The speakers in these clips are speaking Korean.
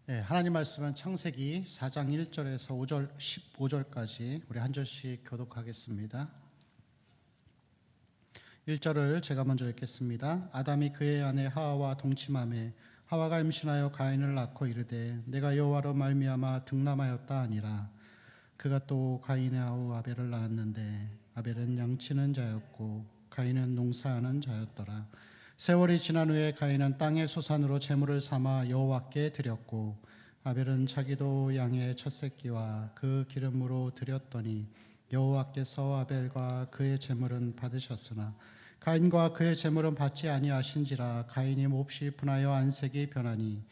네, 하나님 말씀은 창세기 4장 1절에서 5절, 15절까지 우리 한 절씩 교독하겠습니다. 1절을 제가 먼저 읽겠습니다. 아담이 그의 아내 하와와 동침하매 하와가 임신하여 가인을 낳고 이르되 내가 여호와로 말미암아 득남하였다 하니라. 그가 또 가인의 아우 아벨을 낳았는데 아벨은 양치는 자였고 가인은 농사하는 자였더라. 세월이 지난 후에 가인은 땅의 소산으로 제물을 삼아 여호와께 드렸고 아벨은 자기도 양의 첫 새끼와 그 기름으로 드렸더니 여호와께서 아벨과 그의 제물은 받으셨으나 가인과 그의 제물은 받지 아니하신지라. 가인이 몹시 분하여 안색이 변하니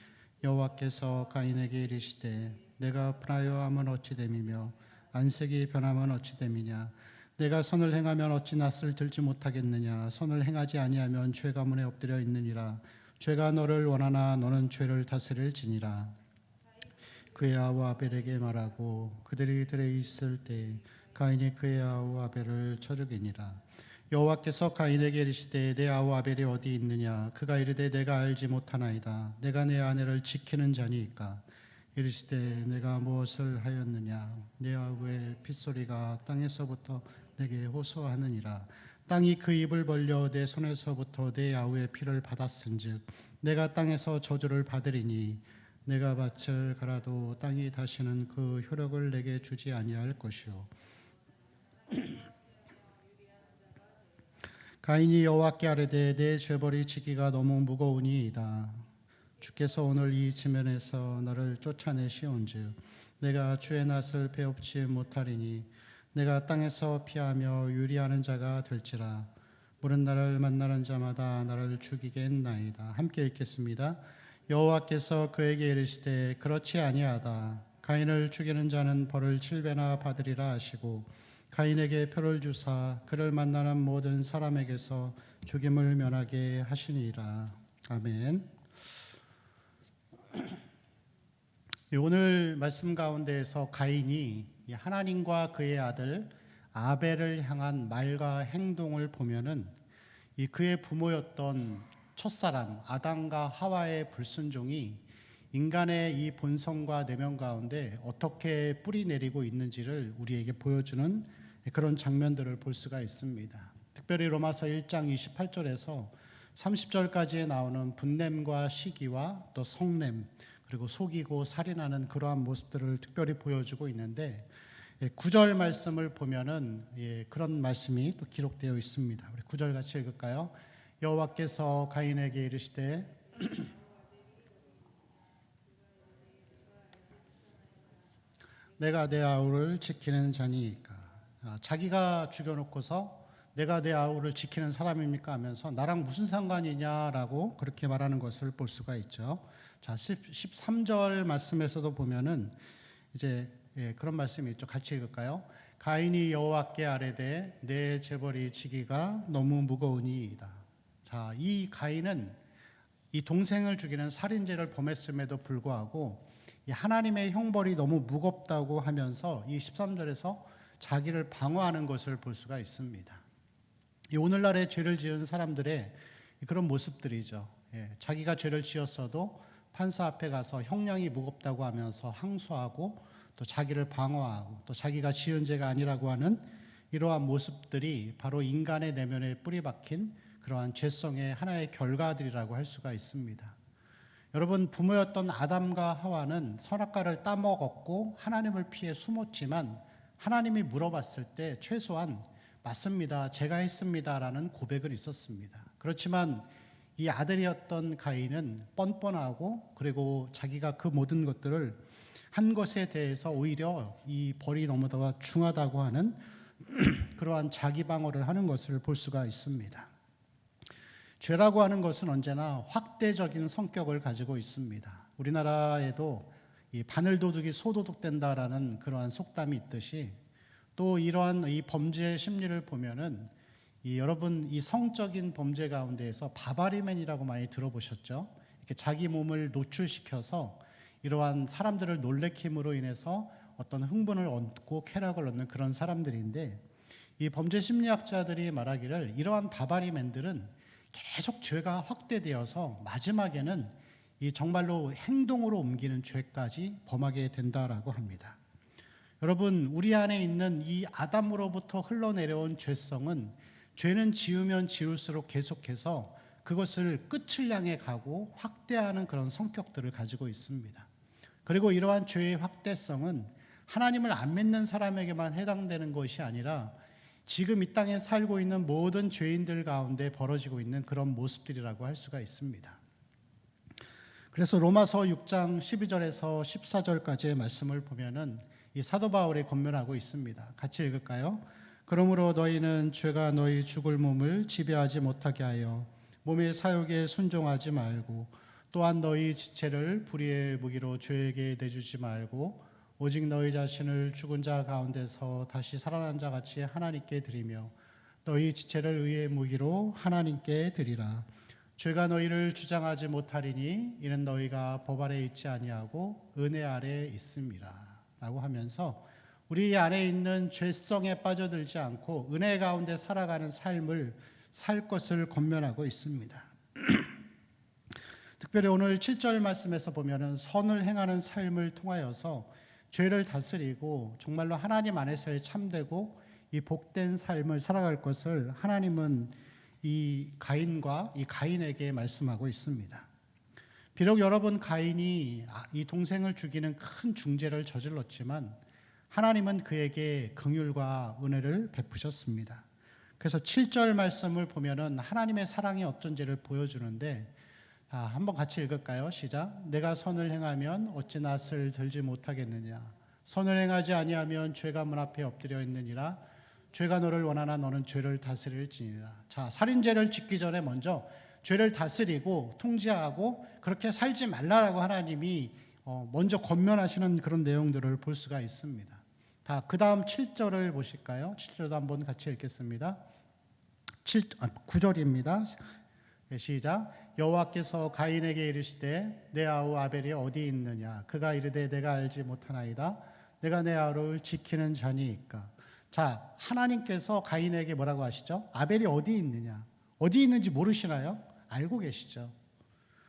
여호와께서 가인에게 이르시되 내가 분하여 함은 어찌 됨이며 안색이 변함은 어찌 됨이냐. 내가 선을 행하면 어찌 낯을 들지 못하겠느냐. 선을 행하지 아니하면 죄가 문에 엎드려 있느니라. 죄가 너를 원하나 너는 죄를 다스릴지니라. 그의 아우 아벨에게 말하고 그들이 들에 있을 때 가인이 그의 아우 아벨을 쳐 죽이니라. 여호와께서 가인에게 이르시되 내 아우 아벨이 어디 있느냐. 그가 이르되 내가 알지 못하나이다. 내가 내 아내를 지키는 자니이까. 이르시되 내가 무엇을 하였느냐. 내 아우의 핏소리가 땅에서부터 내게 호소하느니라. 땅이 그 입을 벌려 내 손에서부터 내 아우의 피를 받았은즉 내가 땅에서 저주를 받으리니 내가 밭을 갈아도 땅이 다시는 그 효력을 내게 주지 아니할 것이요. 가인이 여호와께 아뢰되 내 죄벌이 지기가 너무 무거우니이다. 주께서 오늘 이 지면에서 나를 쫓아내시온즉 내가 주의 낯을 배웁지 못하리니 내가 땅에서 피하며 유리하는 자가 될지라. 물은 나를 만나는 자마다 나를 죽이겠나이다. 함께 읽겠습니다. 여호와께서 그에게 이르시되 그렇지 아니하다. 가인을 죽이는 자는 벌을 7배나 받으리라 하시고 가인에게 표를 주사 그를 만나는 모든 사람에게서 죽임을 면하게 하시니라. 아멘. 오늘 말씀 가운데에서 가인이 하나님과 그의 아들 아벨을 향한 말과 행동을 보면은 이 그의 부모였던 첫사람 아담과 하와의 불순종이 인간의 이 본성과 내면 가운데 어떻게 뿌리 내리고 있는지를 우리에게 보여주는 그런 장면들을 볼 수가 있습니다. 특별히 로마서 1장 28절에서 30절까지에 나오는 분냄과 시기와 또 성냄 그리고 속이고 살인하는 그러한 모습들을 특별히 보여주고 있는데 9절 말씀을 보면은 그런 말씀이 또 기록되어 있습니다. 우리 9절 같이 읽을까요? 여호와께서 가인에게 이르시되 내가 내 아우를 지키는 자니이까. 자기가 죽여놓고서 내가 내 아우를 지키는 사람입니까 하면서 나랑 무슨 상관이냐라고 그렇게 말하는 것을 볼 수가 있죠. 자, 13절 말씀에서도 보면은 이제 그런 말씀이 있죠. 같이 읽을까요? 가인이 여호와께 아뢰되 내 재벌이 지기가 너무 무거우니이다. 자, 이 가인은 이 동생을 죽이는 살인죄를 범했음에도 불구하고 이 하나님의 형벌이 너무 무겁다고 하면서 이 13절에서 자기를 방어하는 것을 볼 수가 있습니다. 이 오늘날의 죄를 지은 사람들의 그런 모습들이죠. 자기가 죄를 지었어도 판사 앞에 가서 형량이 무겁다고 하면서 항소하고 또 자기를 방어하고 또 자기가 지은 죄가 아니라고 하는 이러한 모습들이 바로 인간의 내면에 뿌리 박힌 그러한 죄성의 하나의 결과들이라고 할 수가 있습니다. 여러분, 부모였던 아담과 하와는 선악과를 따먹었고 하나님을 피해 숨었지만 하나님이 물어봤을 때 최소한 맞습니다, 제가 했습니다라는 고백은 있었습니다. 그렇지만 이 아들이었던 가인은 뻔뻔하고 그리고 자기가 그 모든 것들을 한 것에 대해서 오히려 이 벌이 너무나 중하다고 하는 그러한 자기 방어를 하는 것을 볼 수가 있습니다. 죄라고 하는 것은 언제나 확대적인 성격을 가지고 있습니다. 우리나라에도 이 바늘도둑이 소도둑 된다라는 그러한 속담이 있듯이 또 이러한 이 범죄 심리를 보면은 여러분 이 성적인 범죄 가운데에서 바바리맨이라고 많이 들어보셨죠? 이렇게 자기 몸을 노출시켜서 이러한 사람들을 놀래킴으로 인해서 어떤 흥분을 얻고 쾌락을 얻는 그런 사람들인데 이 범죄 심리학자들이 말하기를 이러한 바바리맨들은 계속 죄가 확대되어서 마지막에는 이 정말로 행동으로 옮기는 죄까지 범하게 된다라고 합니다. 여러분, 우리 안에 있는 이 아담으로부터 흘러내려온 죄성은 죄는 지으면 지을수록 계속해서 그것을 끝을 향해 가고 확대하는 그런 성격들을 가지고 있습니다. 그리고 이러한 죄의 확대성은 하나님을 안 믿는 사람에게만 해당되는 것이 아니라 지금 이 땅에 살고 있는 모든 죄인들 가운데 벌어지고 있는 그런 모습들이라고 할 수가 있습니다. 그래서 로마서 6장 12절에서 14절까지의 말씀을 보면은 이 사도 바울이 권면하고 있습니다. 같이 읽을까요? 그러므로 너희는 죄가 너희 죽을 몸을 지배하지 못하게 하여 몸의 사욕에 순종하지 말고 또한 너희 지체를 불의의 무기로 죄에게 내주지 말고 오직 너희 자신을 죽은 자 가운데서 다시 살아난 자 같이 하나님께 드리며 너희 지체를 의의 무기로 하나님께 드리라. 죄가 너희를 주장하지 못하리니 이는 너희가 법 아래 있지 아니하고 은혜 아래 있음이라 라고 하면서 우리 안에 있는 죄성에 빠져들지 않고 은혜 가운데 살아가는 삶을 살 것을 권면하고 있습니다. 특별히 오늘 7절 말씀에서 보면은 선을 행하는 삶을 통하여서 죄를 다스리고 정말로 하나님 안에서의 참되고 이 복된 삶을 살아갈 것을 하나님은 이 가인에게 말씀하고 있습니다. 비록 여러분 가인이 이 동생을 죽이는 큰 중죄를 저질렀지만 하나님은 그에게 긍휼과 은혜를 베푸셨습니다. 그래서 7절 말씀을 보면은 하나님의 사랑이 어쩐지를 보여주는데 한번 같이 읽을까요? 시작. 내가 선을 행하면 어찌 낯을 들지 못하겠느냐. 선을 행하지 아니하면 죄가 문 앞에 엎드려 있느니라. 죄가 너를 원하나 너는 죄를 다스릴지니라. 자, 살인죄를 짓기 전에 먼저 죄를 다스리고 통제하고 그렇게 살지 말라라고 하나님이 먼저 권면하시는 그런 내용들을 볼 수가 있습니다. 그 다음 7절을 보실까요? 7절도 한번 같이 읽겠습니다. 9절입니다. 시작. 여호와께서 가인에게 이르시되 내 아우 아벨이 어디 있느냐. 그가 이르되 내가 알지 못하나이다. 내가 내 아우를 지키는 자니이까. 자, 하나님께서 가인에게 뭐라고 하시죠? 아벨이 어디 있느냐. 어디 있는지 모르시나요? 알고 계시죠.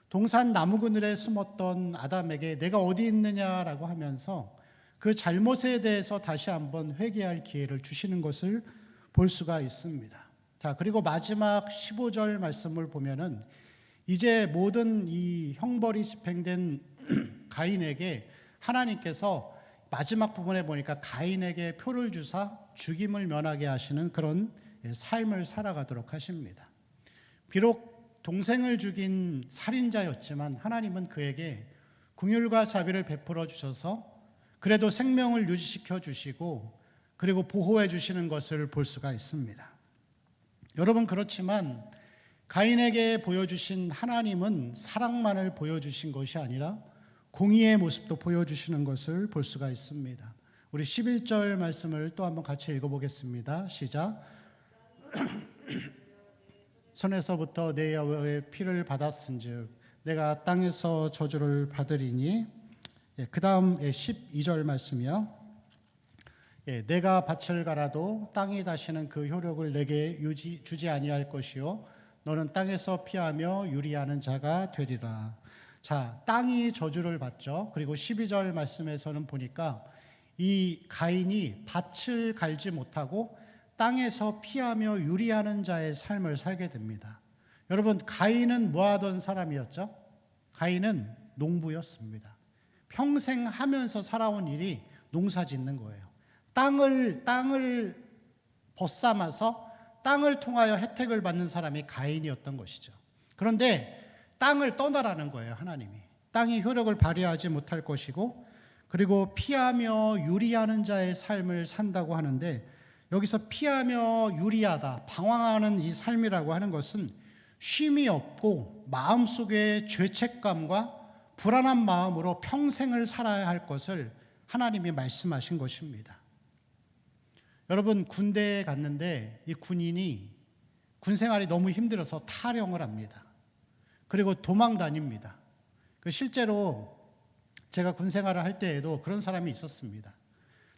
동산 나무 그늘에 숨었던 아담에게 내가 어디 있느냐라고 하면서 그 잘못에 대해서 다시 한번 회개할 기회를 주시는 것을 볼 수가 있습니다. 자, 그리고 마지막 15절 말씀을 보면은 이제 모든 이 형벌이 집행된 가인에게 하나님께서 마지막 부분에 보니까 가인에게 표를 주사 죽임을 면하게 하시는 그런 삶을 살아가도록 하십니다. 비록 동생을 죽인 살인자였지만 하나님은 그에게 긍휼과 자비를 베풀어 주셔서 그래도 생명을 유지시켜 주시고 그리고 보호해 주시는 것을 볼 수가 있습니다. 여러분, 그렇지만 가인에게 보여주신 하나님은 사랑만을 보여주신 것이 아니라 공의의 모습도 보여주시는 것을 볼 수가 있습니다. 우리 11절 말씀을 또 한번 같이 읽어보겠습니다. 시작. 손에서부터 내 여호와의 피를 받았은즉 내가 땅에서 저주를 받으리니. 그 다음 12절 말씀이요. 내가 밭을 갈아도 땅이 다시는 그 효력을 내게 주지 아니할 것이요 너는 땅에서 피하며 유리하는 자가 되리라. 자, 땅이 저주를 받죠. 그리고 12절 말씀에서는 보니까 이 가인이 밭을 갈지 못하고 땅에서 피하며 유리하는 자의 삶을 살게 됩니다. 여러분, 가인은 뭐 하던 사람이었죠? 가인은 농부였습니다. 평생 하면서 살아온 일이 농사 짓는 거예요. 땅을 벗삼아서 땅을 통하여 혜택을 받는 사람이 가인이었던 것이죠. 그런데 땅을 떠나라는 거예요, 하나님이. 땅이 효력을 발휘하지 못할 것이고 그리고 피하며 유리하는 자의 삶을 산다고 하는데 여기서 피하며 유리하다, 방황하는 이 삶이라고 하는 것은 쉼이 없고 마음속에 죄책감과 불안한 마음으로 평생을 살아야 할 것을 하나님이 말씀하신 것입니다. 여러분, 군대에 갔는데 이 군인이 군 생활이 너무 힘들어서 탈영을 합니다. 그리고 도망 다닙니다. 실제로 제가 군 생활을 할 때에도 그런 사람이 있었습니다.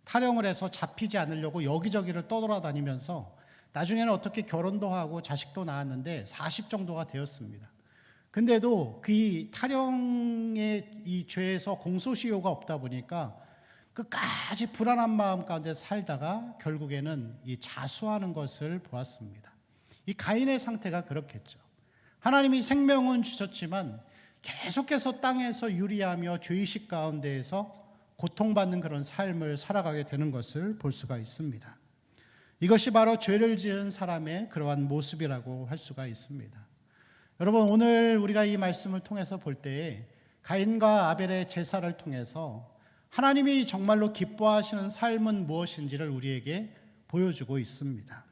탈영을 해서 잡히지 않으려고 여기저기를 떠돌아다니면서 나중에는 어떻게 결혼도 하고 자식도 낳았는데 40 정도가 되었습니다. 근데도 그 타령의 이 죄에서 공소시효가 없다 보니까 끝까지 불안한 마음 가운데 살다가 결국에는 이 자수하는 것을 보았습니다. 이 가인의 상태가 그렇겠죠. 하나님이 생명은 주셨지만 계속해서 땅에서 유리하며 죄의식 가운데에서 고통받는 그런 삶을 살아가게 되는 것을 볼 수가 있습니다. 이것이 바로 죄를 지은 사람의 그러한 모습이라고 할 수가 있습니다. 여러분, 오늘 우리가 이 말씀을 통해서 볼 때에 가인과 아벨의 제사를 통해서 하나님이 정말로 기뻐하시는 삶은 무엇인지를 우리에게 보여주고 있습니다.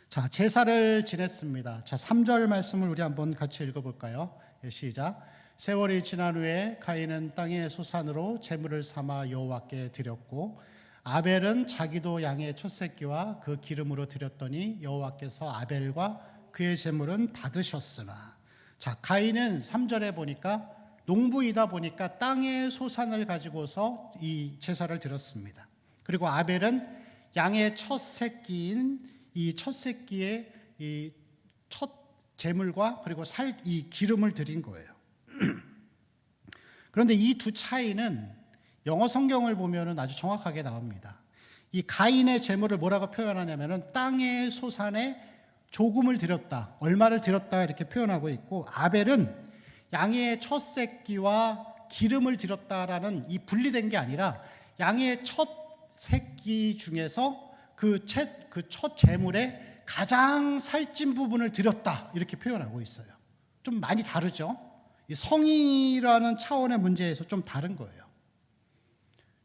자, 제사를 지냈습니다. 자, 3절 말씀을 우리 한번 같이 읽어볼까요? 시작. 세월이 지난 후에 가인은 땅의 소산으로 제물을 삼아 여호와께 드렸고 아벨은 자기도 양의 첫 새끼와 그 기름으로 드렸더니 여호와께서 아벨과 그의 제물은 받으셨으나. 자, 가인은 3절에 보니까 농부이다 보니까 땅의 소산을 가지고서 이 제사를 드렸습니다. 그리고 아벨은 양의 첫 새끼인 이 첫 새끼의 이 첫 제물과 그리고 이 기름을 드린 거예요. 그런데 이 두 차이는 영어 성경을 보면은 아주 정확하게 나옵니다. 이 가인의 제물을 뭐라고 표현하냐면은 땅의 소산에 조금을 드렸다, 얼마를 드렸다 이렇게 표현하고 있고, 아벨은 양의 첫 새끼와 기름을 드렸다라는 이 분리된 게 아니라 양의 첫 새끼 중에서 그 첫 제물의 가장 살찐 부분을 드렸다 이렇게 표현하고 있어요. 좀 많이 다르죠? 이 성이라는 차원의 문제에서 좀 다른 거예요.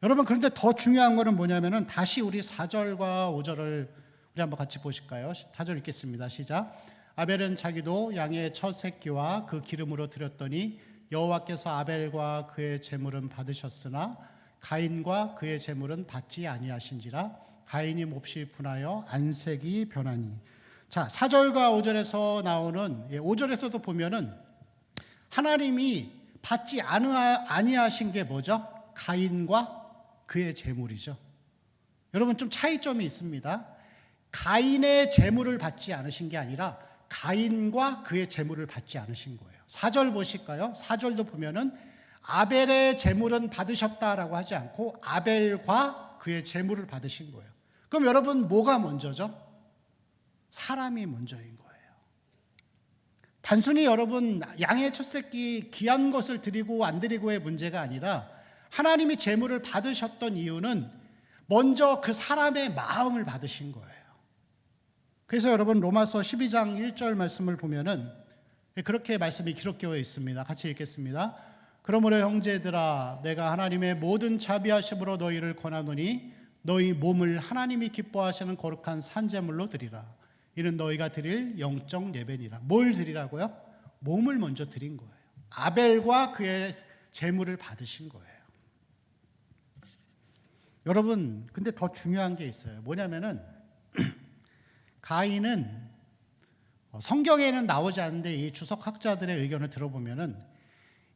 여러분, 그런데 더 중요한 거는 뭐냐면은 다시 우리 4절과 5절을 우리 한번 같이 보실까요? 4절 읽겠습니다. 시작. 아벨은 자기도 양의 첫 새끼와 그 기름으로 드렸더니 여호와께서 아벨과 그의 제물은 받으셨으나 가인과 그의 제물은 받지 아니하신지라. 가인이 몹시 분하여 안색이 변하니. 자, 4절과 5절에서 나오는 5절에서도 보면은 하나님이 받지 아니하신 게 뭐죠? 가인과 그의 제물이죠. 여러분, 좀 차이점이 있습니다. 가인의 제물을 받지 않으신 게 아니라 가인과 그의 제물을 받지 않으신 거예요. 4절 보실까요? 4절도 보면은 아벨의 제물은 받으셨다라고 하지 않고 아벨과 그의 제물을 받으신 거예요. 그럼 여러분, 뭐가 먼저죠? 사람이 먼저인 거예요. 단순히 여러분, 양의 첫 새끼 귀한 것을 드리고 안 드리고의 문제가 아니라 하나님이 제물을 받으셨던 이유는 먼저 그 사람의 마음을 받으신 거예요. 그래서 여러분, 로마서 12장 1절 말씀을 보면은 그렇게 말씀이 기록되어 있습니다. 같이 읽겠습니다. 그러므로 형제들아, 내가 하나님의 모든 자비하심으로 너희를 권하노니 너희 몸을 하나님이 기뻐하시는 거룩한 산제물로 드리라. 이는 너희가 드릴 영적 예배니라. 뭘 드리라고요? 몸을 먼저 드린 거예요. 아벨과 그의 제물을 받으신 거예요. 여러분, 근데 더 중요한 게 있어요. 뭐냐면은 가인은 성경에는 나오지 않는데 이 주석학자들의 의견을 들어보면은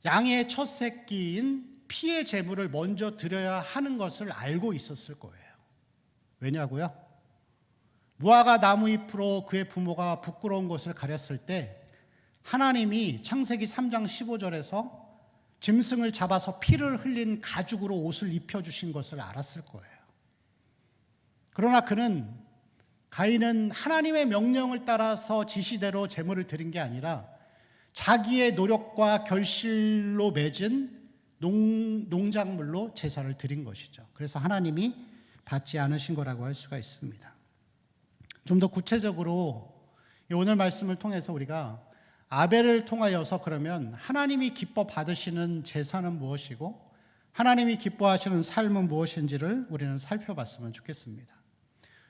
양의 첫 새끼인 피의 제물을 먼저 드려야 하는 것을 알고 있었을 거예요. 왜냐고요? 무화과 나무 잎으로 그의 부모가 부끄러운 것을 가렸을 때 하나님이 창세기 3장 15절에서 짐승을 잡아서 피를 흘린 가죽으로 옷을 입혀주신 것을 알았을 거예요. 그러나 가인은 하나님의 명령을 따라서 지시대로 제물을 드린 게 아니라 자기의 노력과 결실로 맺은 농작물로 제사를 드린 것이죠. 그래서 하나님이 받지 않으신 거라고 할 수가 있습니다. 좀 더 구체적으로 오늘 말씀을 통해서 우리가 아벨을 통하여서 그러면 하나님이 기뻐 받으시는 제사는 무엇이고 하나님이 기뻐하시는 삶은 무엇인지를 우리는 살펴봤으면 좋겠습니다.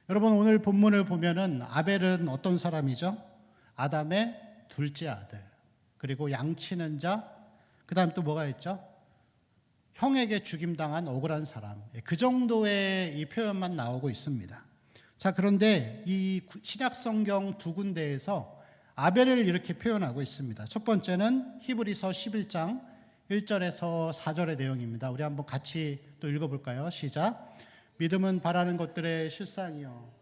여러분, 오늘 본문을 보면은 아벨은 어떤 사람이죠? 아담의 둘째 아들, 그리고 양치는 자, 그 다음 또 뭐가 있죠? 형에게 죽임당한 억울한 사람. 그 정도의 이 표현만 나오고 있습니다. 자, 그런데 이 신약 성경 두 군데에서 아벨을 이렇게 표현하고 있습니다. 첫 번째는 히브리서 11장 1절에서 4절의 내용입니다. 우리 한번 같이 또 읽어볼까요? 시작. 믿음은 바라는 것들의 실상이요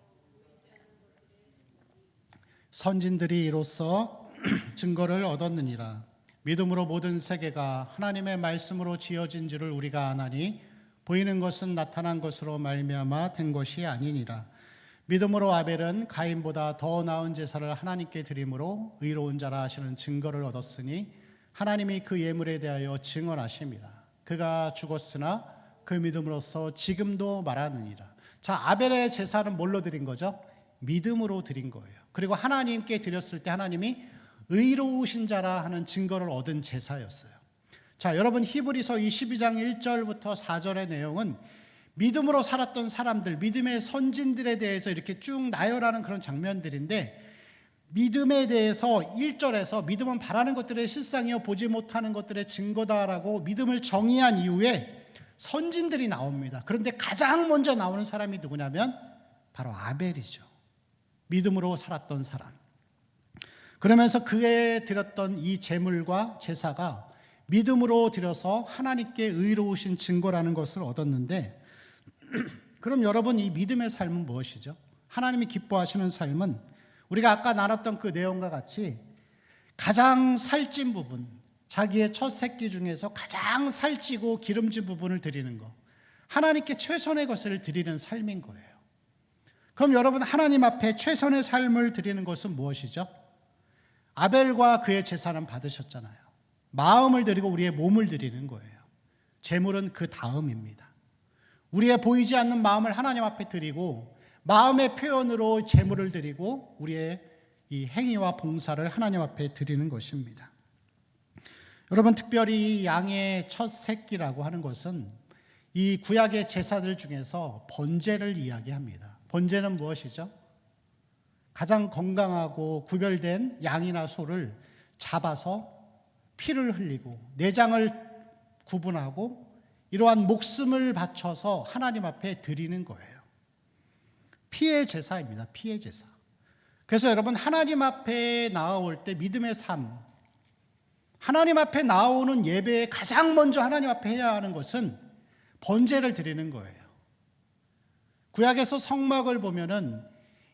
선진들이 이로써 증거를 얻었느니라. 믿음으로 모든 세계가 하나님의 말씀으로 지어진 줄을 우리가 아나니 보이는 것은 나타난 것으로 말미암아 된 것이 아니니라. 믿음으로 아벨은 가인보다 더 나은 제사를 하나님께 드림으로 의로운 자라 하시는 증거를 얻었으니 하나님이 그 예물에 대하여 증언하심이라. 그가 죽었으나 그 믿음으로써 지금도 말하느니라. 자, 아벨의 제사는 뭘로 드린 거죠? 믿음으로 드린 거예요. 그리고 하나님께 드렸을 때 하나님이 의로우신 자라 하는 증거를 얻은 제사였어요. 자, 여러분 히브리서 22장 1절부터 4절의 내용은 믿음으로 살았던 사람들, 믿음의 선진들에 대해서 이렇게 쭉 나열하는 그런 장면들인데, 믿음에 대해서 1절에서 믿음은 바라는 것들의 실상이요 보지 못하는 것들의 증거다라고 믿음을 정의한 이후에 선진들이 나옵니다. 그런데 가장 먼저 나오는 사람이 누구냐면 바로 아벨이죠. 믿음으로 살았던 사람. 그러면서 그에 드렸던 이 제물과 제사가 믿음으로 드려서 하나님께 의로우신 증거라는 것을 얻었는데, 그럼 여러분 이 믿음의 삶은 무엇이죠? 하나님이 기뻐하시는 삶은 우리가 아까 나눴던 그 내용과 같이 가장 살찐 부분, 자기의 첫 새끼 중에서 가장 살찌고 기름진 부분을 드리는 것, 하나님께 최선의 것을 드리는 삶인 거예요. 그럼 여러분 하나님 앞에 최선의 삶을 드리는 것은 무엇이죠? 아벨과 그의 제사는 받으셨잖아요. 마음을 드리고 우리의 몸을 드리는 거예요. 제물은 그 다음입니다. 우리의 보이지 않는 마음을 하나님 앞에 드리고 마음의 표현으로 제물을 드리고 우리의 이 행위와 봉사를 하나님 앞에 드리는 것입니다. 여러분 특별히 이 양의 첫 새끼라고 하는 것은 이 구약의 제사들 중에서 번제를 이야기합니다. 번제는 무엇이죠? 가장 건강하고 구별된 양이나 소를 잡아서 피를 흘리고 내장을 구분하고 이러한 목숨을 바쳐서 하나님 앞에 드리는 거예요. 피의 제사입니다. 피의 제사. 그래서 여러분 하나님 앞에 나아올 때 믿음의 삶, 하나님 앞에 나오는 예배에 가장 먼저 하나님 앞에 해야 하는 것은 번제를 드리는 거예요. 구약에서 성막을 보면은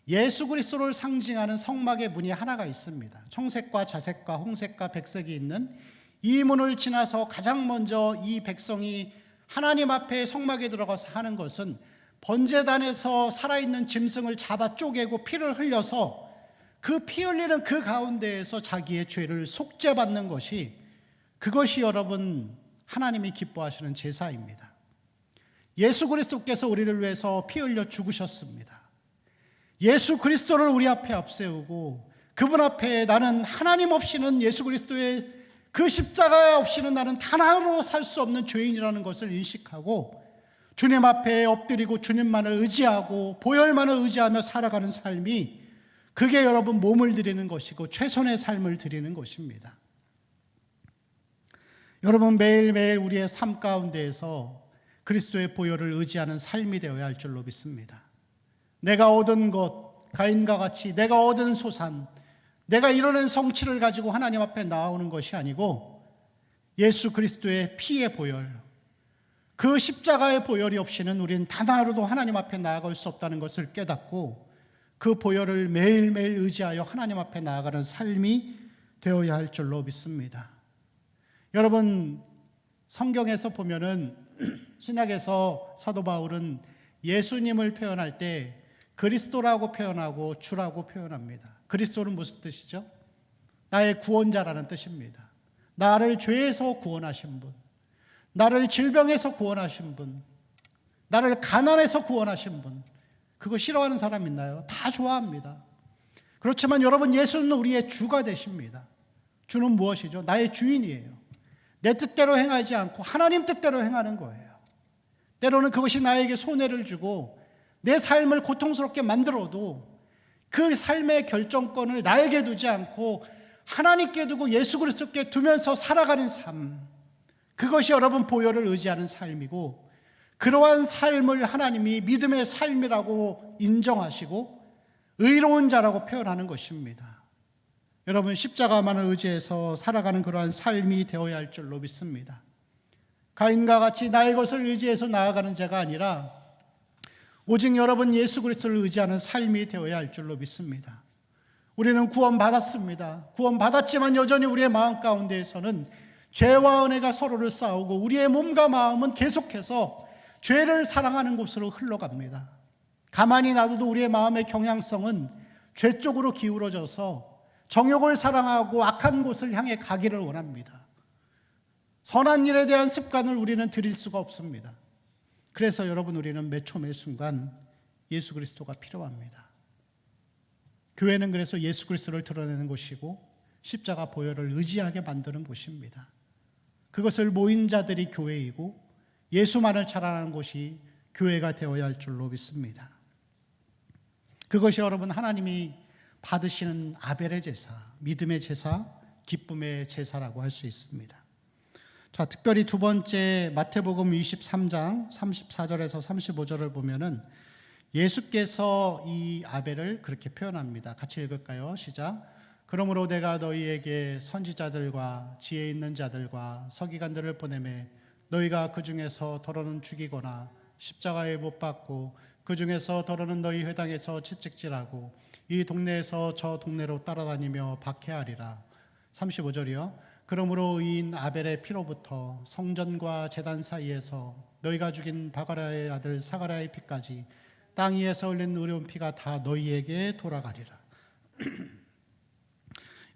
예수 그리스도를 상징하는 성막의 문이 하나가 있습니다. 청색과 자색과 홍색과 백색이 있는 이 문을 지나서 가장 먼저 이 백성이 하나님 앞에 성막에 들어가서 하는 것은 번제단에서 살아있는 짐승을 잡아 쪼개고 피를 흘려서 그 피 흘리는 그 가운데에서 자기의 죄를 속죄받는 것이, 그것이 여러분 하나님이 기뻐하시는 제사입니다. 예수 그리스도께서 우리를 위해서 피 흘려 죽으셨습니다. 예수 그리스도를 우리 앞에 앞세우고 그분 앞에 나는 하나님 없이는, 예수 그리스도의 그 십자가 없이는 나는 단 하루로 살 수 없는 죄인이라는 것을 인식하고 주님 앞에 엎드리고 주님만을 의지하고 보혈만을 의지하며 살아가는 삶이, 그게 여러분 몸을 드리는 것이고 최선의 삶을 드리는 것입니다. 여러분 매일매일 우리의 삶 가운데에서 그리스도의 보혈을 의지하는 삶이 되어야 할 줄로 믿습니다. 내가 얻은 것, 가인과 같이 내가 얻은 소산, 내가 이뤄낸 성취를 가지고 하나님 앞에 나오는 것이 아니고 예수 그리스도의 피의 보혈, 그 십자가의 보혈이 없이는 우리는 단 하루도 하나님 앞에 나아갈 수 없다는 것을 깨닫고 그 보혈을 매일매일 의지하여 하나님 앞에 나아가는 삶이 되어야 할 줄로 믿습니다. 여러분 성경에서 보면은 신약에서 사도 바울은 예수님을 표현할 때 그리스도라고 표현하고 주라고 표현합니다. 그리스도는 무슨 뜻이죠? 나의 구원자라는 뜻입니다. 나를 죄에서 구원하신 분, 나를 질병에서 구원하신 분, 나를 가난에서 구원하신 분, 그거 싫어하는 사람 있나요? 다 좋아합니다. 그렇지만 여러분 예수는 우리의 주가 되십니다. 주는 무엇이죠? 나의 주인이에요. 내 뜻대로 행하지 않고 하나님 뜻대로 행하는 거예요. 때로는 그것이 나에게 손해를 주고 내 삶을 고통스럽게 만들어도 그 삶의 결정권을 나에게 두지 않고 하나님께 두고 예수 그리스도께 두면서 살아가는 삶, 그것이 여러분 보혈을 의지하는 삶이고, 그러한 삶을 하나님이 믿음의 삶이라고 인정하시고 의로운 자라고 표현하는 것입니다. 여러분 십자가만을 의지해서 살아가는 그러한 삶이 되어야 할 줄로 믿습니다. 가인과 같이 나의 것을 의지해서 나아가는 자가 아니라 오직 여러분 예수 그리스도를 의지하는 삶이 되어야 할 줄로 믿습니다. 우리는 구원받았습니다. 구원받았지만 여전히 우리의 마음 가운데에서는 죄와 은혜가 서로를 싸우고 우리의 몸과 마음은 계속해서 죄를 사랑하는 곳으로 흘러갑니다. 가만히 놔둬도 우리의 마음의 경향성은 죄 쪽으로 기울어져서 정욕을 사랑하고 악한 곳을 향해 가기를 원합니다. 선한 일에 대한 습관을 우리는 들일 수가 없습니다. 그래서 여러분, 우리는 매초 매순간 예수 그리스도가 필요합니다. 교회는 그래서 예수 그리스도를 드러내는 곳이고 십자가 보혈을 의지하게 만드는 곳입니다. 그것을 모인 자들이 교회이고 예수만을 자랑하는 곳이 교회가 되어야 할 줄로 믿습니다. 그것이 여러분, 하나님이 받으시는 아벨의 제사, 믿음의 제사, 기쁨의 제사라고 할 수 있습니다. 자, 특별히 두 번째 마태복음 23장 34절에서 35절을 보면은 예수께서 이 아벨을 그렇게 표현합니다. 같이 읽을까요? 시작. 그러므로 내가 너희에게 선지자들과 지혜 있는 자들과 서기관들을 보내매 너희가 그 중에서 더러는 죽이거나 십자가에 못 박고 그 중에서 더러는 너희 회당에서 채찍질하고 이 동네에서 저 동네로 따라다니며 박해하리라. 35절이요. 그러므로 의인 아벨의 피로부터 성전과 제단 사이에서 너희가 죽인 바가랴의 아들 사가랴의 피까지 땅 위에서 흘린 의로운 피가 다 너희에게 돌아가리라.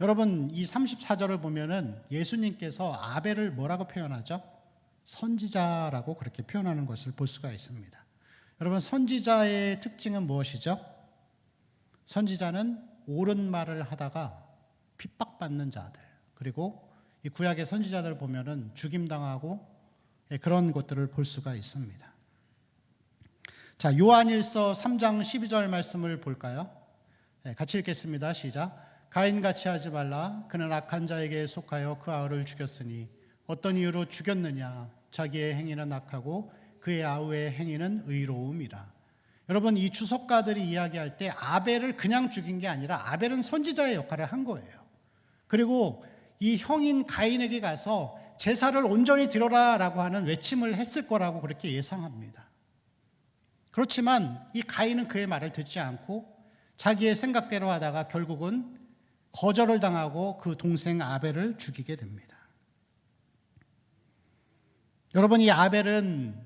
여러분, 이 34절을 보면은 예수님께서 아벨을 뭐라고 표현하죠? 선지자라고 그렇게 표현하는 것을 볼 수가 있습니다. 여러분, 선지자의 특징은 무엇이죠? 선지자는 옳은 말을 하다가 핍박받는 자들, 그리고 이 구약의 선지자들을 보면은 죽임당하고 그런 것들을 볼 수가 있습니다. 자, 요한일서 3장 12절 말씀을 볼까요? 같이 읽겠습니다. 시작. 가인같이 하지 말라. 그는 악한 자에게 속하여 그 아우를 죽였으니 어떤 이유로 죽였느냐? 자기의 행위는 악하고 그의 아우의 행위는 의로움이라. 여러분, 이 주석가들이 이야기할 때 아벨을 그냥 죽인 게 아니라 아벨은 선지자의 역할을 한 거예요. 그리고 이 형인 가인에게 가서 제사를 온전히 드려라라고 하는 외침을 했을 거라고 그렇게 예상합니다. 그렇지만 이 가인은 그의 말을 듣지 않고 자기의 생각대로 하다가 결국은 거절을 당하고 그 동생 아벨을 죽이게 됩니다. 여러분, 이 아벨은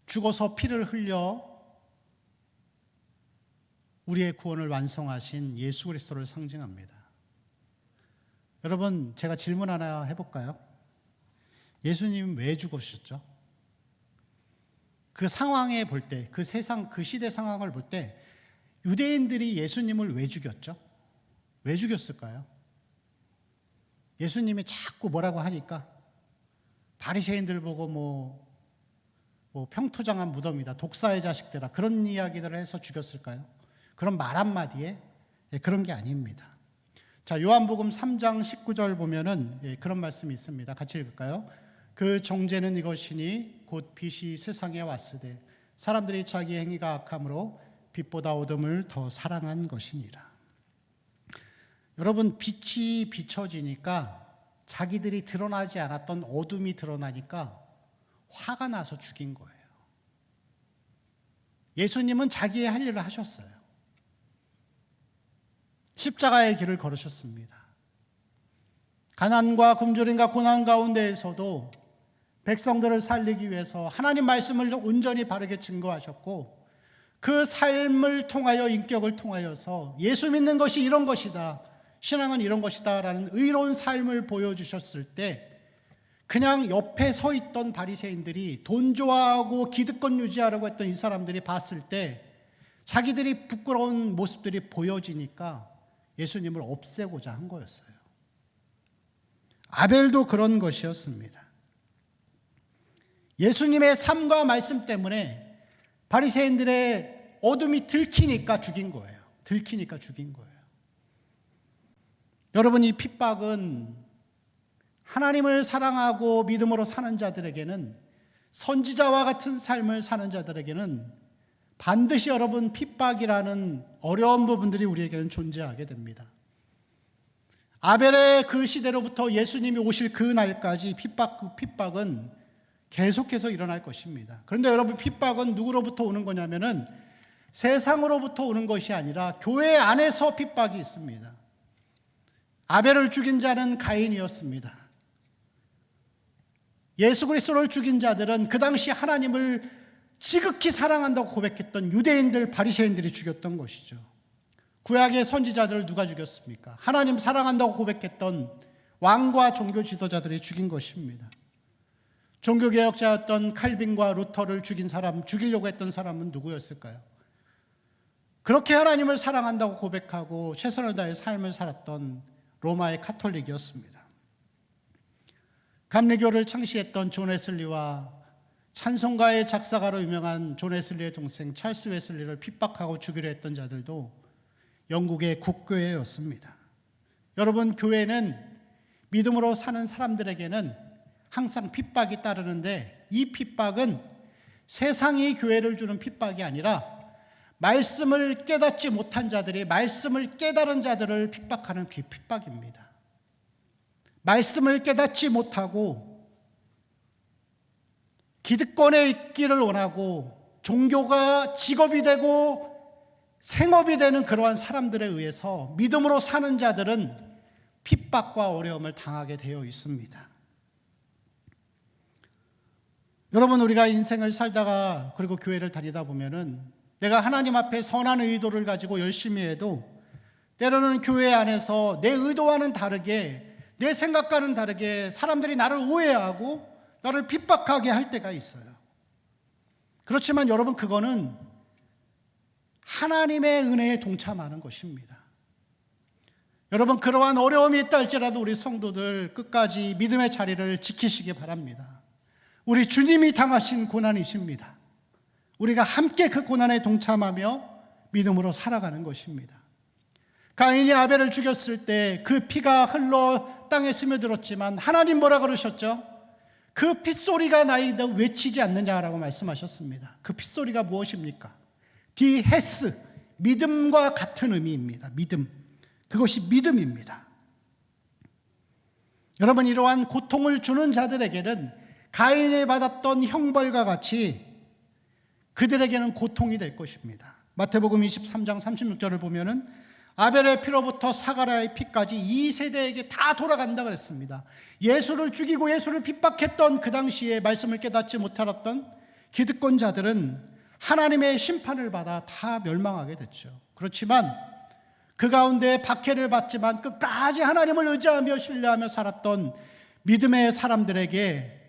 죽어서 피를 흘려 우리의 구원을 완성하신 예수 그리스도를 상징합니다. 여러분, 제가 질문 하나 해볼까요? 예수님은 왜 죽으셨죠? 그 상황에 볼 때, 그 세상, 그 시대 상황을 볼 때 유대인들이 예수님을 왜 죽였죠? 왜 죽였을까요? 예수님이 자꾸 뭐라고 하니까 바리새인들 보고 뭐 평토장한 무덤이다, 독사의 자식들아, 그런 이야기들을 해서 죽였을까요? 그런 말 한마디에 그런 게 아닙니다. 자, 요한복음 3장 19절 보면은 그런 말씀이 있습니다. 같이 읽을까요? 그 정죄는 이것이니 곧 빛이 세상에 왔으되 사람들이 자기 행위가 악함으로 빛보다 어둠을 더 사랑한 것이니라. 여러분, 빛이 비춰지니까 자기들이 드러나지 않았던 어둠이 드러나니까 화가 나서 죽인 거예요. 예수님은 자기의 할 일을 하셨어요. 십자가의 길을 걸으셨습니다. 가난과 굶주림과 고난 가운데에서도 백성들을 살리기 위해서 하나님 말씀을 온전히 바르게 증거하셨고, 그 삶을 통하여, 인격을 통하여서 예수 믿는 것이 이런 것이다, 신앙은 이런 것이다 라는 의로운 삶을 보여주셨을 때 그냥 옆에 서 있던 바리새인들이, 돈 좋아하고 기득권 유지하려고 했던 이 사람들이 봤을 때 자기들이 부끄러운 모습들이 보여지니까 예수님을 없애고자 한 거였어요. 아벨도 그런 것이었습니다. 예수님의 삶과 말씀 때문에 바리새인들의 어둠이 들키니까 죽인 거예요. 들키니까 죽인 거예요. 여러분, 이 핍박은 하나님을 사랑하고 믿음으로 사는 자들에게는, 선지자와 같은 삶을 사는 자들에게는 반드시 여러분 핍박이라는 어려운 부분들이 우리에게는 존재하게 됩니다. 아벨의 그 시대로부터 예수님이 오실 그 날까지 핍박은 계속해서 일어날 것입니다. 그런데 여러분, 핍박은 누구로부터 오는 거냐면은 세상으로부터 오는 것이 아니라 교회 안에서 핍박이 있습니다. 아벨을 죽인 자는 가인이었습니다. 예수 그리스도를 죽인 자들은 그 당시 하나님을 지극히 사랑한다고 고백했던 유대인들, 바리새인들이 죽였던 것이죠. 구약의 선지자들을 누가 죽였습니까? 하나님 사랑한다고 고백했던 왕과 종교 지도자들이 죽인 것입니다. 종교개혁자였던 칼빈과 루터를 죽이려고 했던 사람은 누구였을까요? 그렇게 하나님을 사랑한다고 고백하고 최선을 다해 삶을 살았던 로마의 카톨릭이었습니다. 감리교를 창시했던 존 웨슬리와 찬송가의 작사가로 유명한 존 웨슬리의 동생 찰스 웨슬리를 핍박하고 죽이려 했던 자들도 영국의 국교회였습니다. 여러분, 교회는 믿음으로 사는 사람들에게는 항상 핍박이 따르는데, 이 핍박은 세상이 교회를 주는 핍박이 아니라 말씀을 깨닫지 못한 자들이 말씀을 깨달은 자들을 핍박하는 그 핍박입니다. 말씀을 깨닫지 못하고 기득권에 있기를 원하고 종교가 직업이 되고 생업이 되는 그러한 사람들에 의해서 믿음으로 사는 자들은 핍박과 어려움을 당하게 되어 있습니다. 여러분, 우리가 인생을 살다가 그리고 교회를 다니다 보면은 내가 하나님 앞에 선한 의도를 가지고 열심히 해도 때로는 교회 안에서 내 의도와는 다르게, 내 생각과는 다르게 사람들이 나를 오해하고 나를 핍박하게 할 때가 있어요. 그렇지만 여러분, 그거는 하나님의 은혜에 동참하는 것입니다. 여러분, 그러한 어려움이 있다 할지라도 우리 성도들 끝까지 믿음의 자리를 지키시기 바랍니다. 우리 주님이 당하신 고난이십니다. 우리가 함께 그 고난에 동참하며 믿음으로 살아가는 것입니다. 가인이 아벨을 죽였을 때 그 피가 흘러 땅에 스며들었지만 하나님 뭐라 그러셨죠? 그 핏소리가 나에게 외치지 않느냐라고 말씀하셨습니다. 그 핏소리가 무엇입니까? 디헤스, 믿음과 같은 의미입니다. 믿음. 그것이 믿음입니다. 여러분, 이러한 고통을 주는 자들에게는 가인이 받았던 형벌과 같이 그들에게는 고통이 될 것입니다. 마태복음 23장 36절을 보면은 아벨의 피로부터 사가랴의 피까지 이 세대에게 다 돌아간다 그랬습니다. 예수를 죽이고 예수를 핍박했던 그 당시에 말씀을 깨닫지 못하였던 기득권자들은 하나님의 심판을 받아 다 멸망하게 됐죠. 그렇지만 그 가운데 박해를 받지만 끝까지 하나님을 의지하며 신뢰하며 살았던 믿음의 사람들에게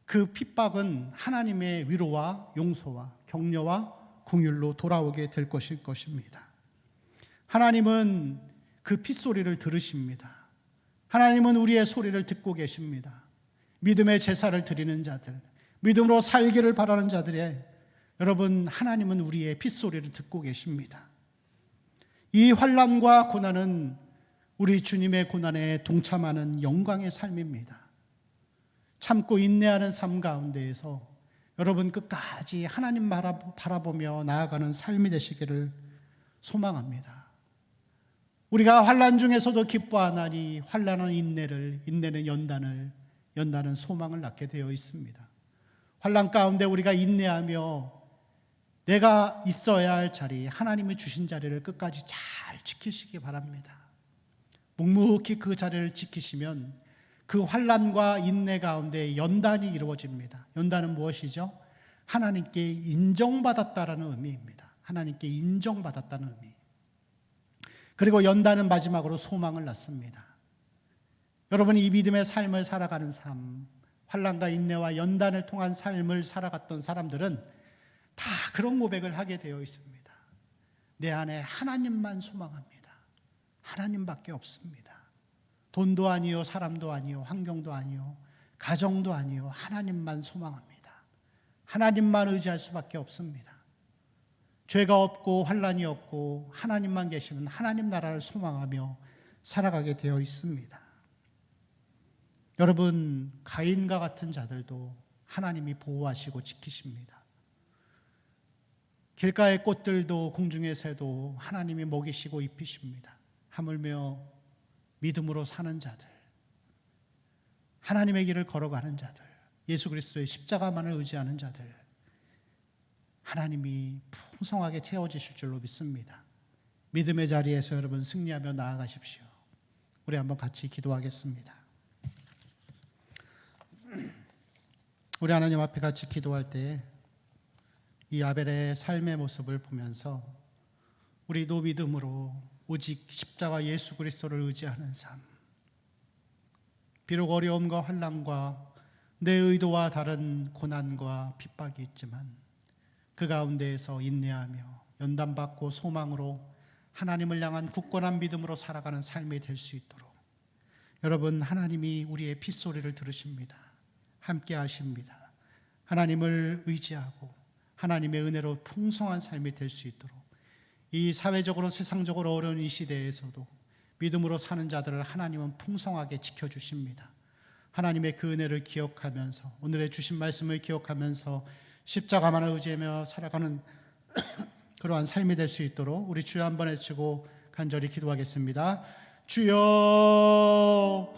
그 핍박은 하나님의 위로와 용서와 격려와 긍휼로 돌아오게 될 것일 것입니다. 하나님은 그 핏소리를 들으십니다. 하나님은 우리의 소리를 듣고 계십니다. 믿음의 제사를 드리는 자들, 믿음으로 살기를 바라는 자들의 여러분, 하나님은 우리의 핏소리를 듣고 계십니다. 이 환난과 고난은 우리 주님의 고난에 동참하는 영광의 삶입니다. 참고 인내하는 삶 가운데에서 여러분 끝까지 하나님 바라보며 나아가는 삶이 되시기를 소망합니다. 우리가 환난 중에서도 기뻐하나니 환난은 인내를, 인내는 연단을, 연단은 소망을 낳게 되어 있습니다. 환난 가운데 우리가 인내하며 내가 있어야 할 자리, 하나님이 주신 자리를 끝까지 잘 지키시기 바랍니다. 묵묵히 그 자리를 지키시면 그 환난과 인내 가운데 연단이 이루어집니다. 연단은 무엇이죠? 하나님께 인정받았다라는 의미입니다. 하나님께 인정받았다는 의미. 그리고 연단은 마지막으로 소망을 낳습니다. 여러분이 이 믿음의 삶을 살아가는 삶, 환난과 인내와 연단을 통한 삶을 살아갔던 사람들은 다 그런 고백을 하게 되어 있습니다. 내 안에 하나님만 소망합니다. 하나님밖에 없습니다. 돈도 아니요, 사람도 아니요, 환경도 아니요, 가정도 아니요, 하나님만 소망합니다. 하나님만 의지할 수밖에 없습니다. 죄가 없고 환난이 없고 하나님만 계시는 하나님 나라를 소망하며 살아가게 되어 있습니다. 여러분, 가인과 같은 자들도 하나님이 보호하시고 지키십니다. 길가의 꽃들도 공중의 새도 하나님이 먹이시고 입히십니다. 하물며 믿음으로 사는 자들, 하나님의 길을 걸어가는 자들, 예수 그리스도의 십자가만을 의지하는 자들, 하나님이 풍성하게 채워지실 줄로 믿습니다. 믿음의 자리에서 여러분 승리하며 나아가십시오. 우리 한번 같이 기도하겠습니다. 우리 하나님 앞에 같이 기도할 때 이 아벨의 삶의 모습을 보면서 우리도 믿음으로 오직 십자가 예수 그리스도를 의지하는 삶, 비록 어려움과 환난과 내 의도와 다른 고난과 핍박이 있지만 그 가운데에서 인내하며 연단받고 소망으로 하나님을 향한 굳건한 믿음으로 살아가는 삶이 될 수 있도록 여러분, 하나님이 우리의 핏소리를 들으십니다. 함께 하십니다. 하나님을 의지하고 하나님의 은혜로 풍성한 삶이 될 수 있도록 이 사회적으로 세상적으로 어려운 이 시대에서도 믿음으로 사는 자들을 하나님은 풍성하게 지켜주십니다. 하나님의 그 은혜를 기억하면서 오늘의 주신 말씀을 기억하면서 십자가만을 의지하며 살아가는 그러한 삶이 될 수 있도록 우리 주여 한번 외치고 간절히 기도하겠습니다. 주여